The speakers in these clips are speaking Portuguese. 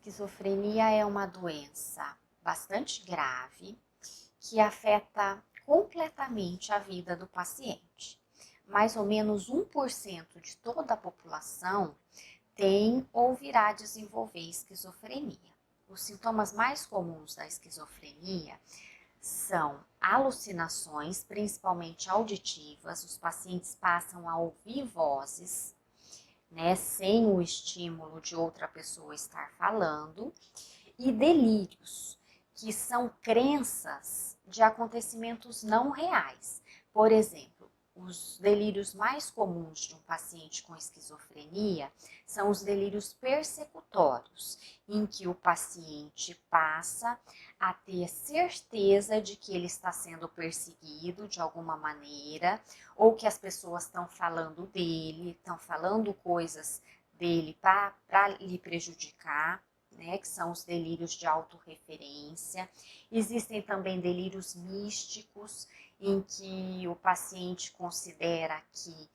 Esquizofrenia é uma doença bastante grave que afeta completamente a vida do paciente. Mais ou menos 1% de toda a população tem ou virá desenvolver esquizofrenia. Os sintomas mais comuns da esquizofrenia são alucinações, principalmente auditivas. Os pacientes passam a ouvir vozes, né, sem o estímulo de outra pessoa estar falando, e delírios, que são crenças de acontecimentos não reais. Por exemplo, os delírios mais comuns de um paciente com esquizofrenia são os delírios persecutórios, em que o paciente passa a ter certeza de que ele está sendo perseguido de alguma maneira, ou que as pessoas estão falando dele, estão falando coisas dele para lhe prejudicar, né, que são os delírios de autorreferência. Existem também delírios místicos, em que o paciente considera que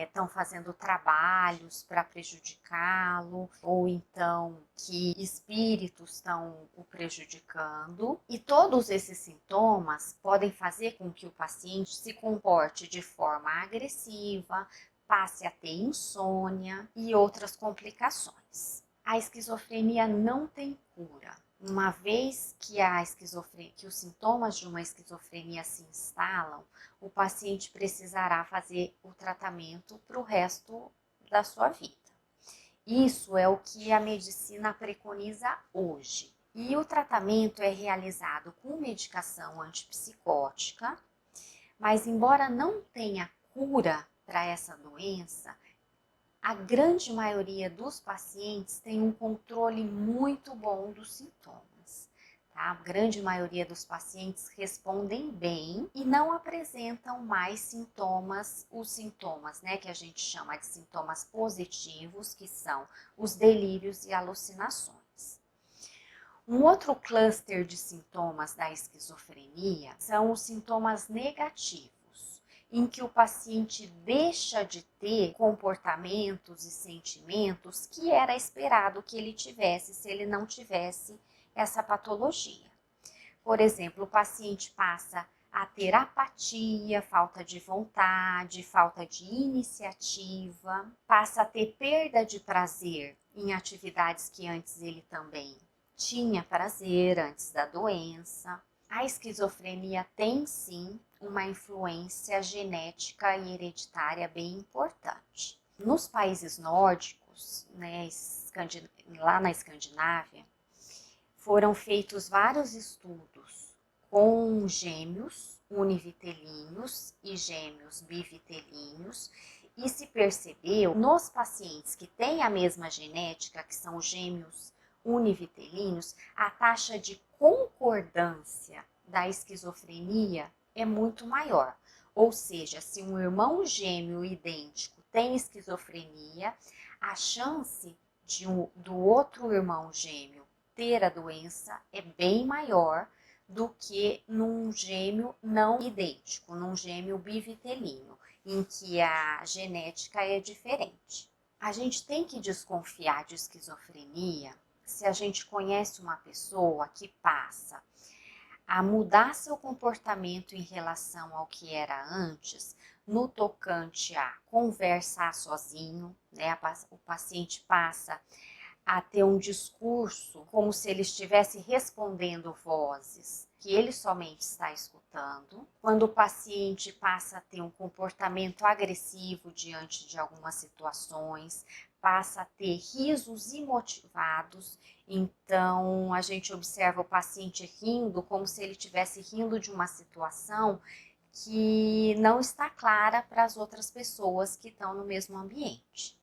estão fazendo trabalhos para prejudicá-lo, ou então que espíritos estão o prejudicando. E todos esses sintomas podem fazer com que o paciente se comporte de forma agressiva, passe a ter insônia e outras complicações. A esquizofrenia não tem cura. Uma vez que os sintomas de uma esquizofrenia se instalam, o paciente precisará fazer o tratamento para o resto da sua vida. Isso é o que a medicina preconiza hoje. E o tratamento é realizado com medicação antipsicótica, mas embora não tenha cura para essa doença, a grande maioria dos pacientes tem um controle muito bom dos sintomas. Tá? A grande maioria dos pacientes respondem bem e não apresentam mais sintomas, os sintomas, né, que a gente chama de sintomas positivos, que são os delírios e alucinações. Um outro cluster de sintomas da esquizofrenia são os sintomas negativos, em que o paciente deixa de ter comportamentos e sentimentos que era esperado que ele tivesse se ele não tivesse essa patologia. Por exemplo, o paciente passa a ter apatia, falta de vontade, falta de iniciativa, passa a ter perda de prazer em atividades que antes ele também tinha prazer antes da doença. A esquizofrenia tem sim uma influência genética e hereditária bem importante. Nos países nórdicos, né, lá na Escandinávia, foram feitos vários estudos com gêmeos univitelíneos e gêmeos bivitelíneos, e se percebeu nos pacientes que têm a mesma genética, que são gêmeos univitelíneos, a taxa de concordância da esquizofrenia é muito maior. Ou seja, se um irmão gêmeo idêntico tem esquizofrenia, a chance do outro irmão gêmeo ter a doença é bem maior do que num gêmeo não idêntico, num gêmeo bivitelíneo, em que a genética é diferente. A gente tem que desconfiar de esquizofrenia se a gente conhece uma pessoa que passa a mudar seu comportamento em relação ao que era antes, no tocante a conversar sozinho, né? O paciente passa a ter um discurso como se ele estivesse respondendo vozes que ele somente está escutando. Quando o paciente passa a ter um comportamento agressivo diante de algumas situações, passa a ter risos imotivados, então a gente observa o paciente rindo como se ele estivesse rindo de uma situação que não está clara para as outras pessoas que estão no mesmo ambiente.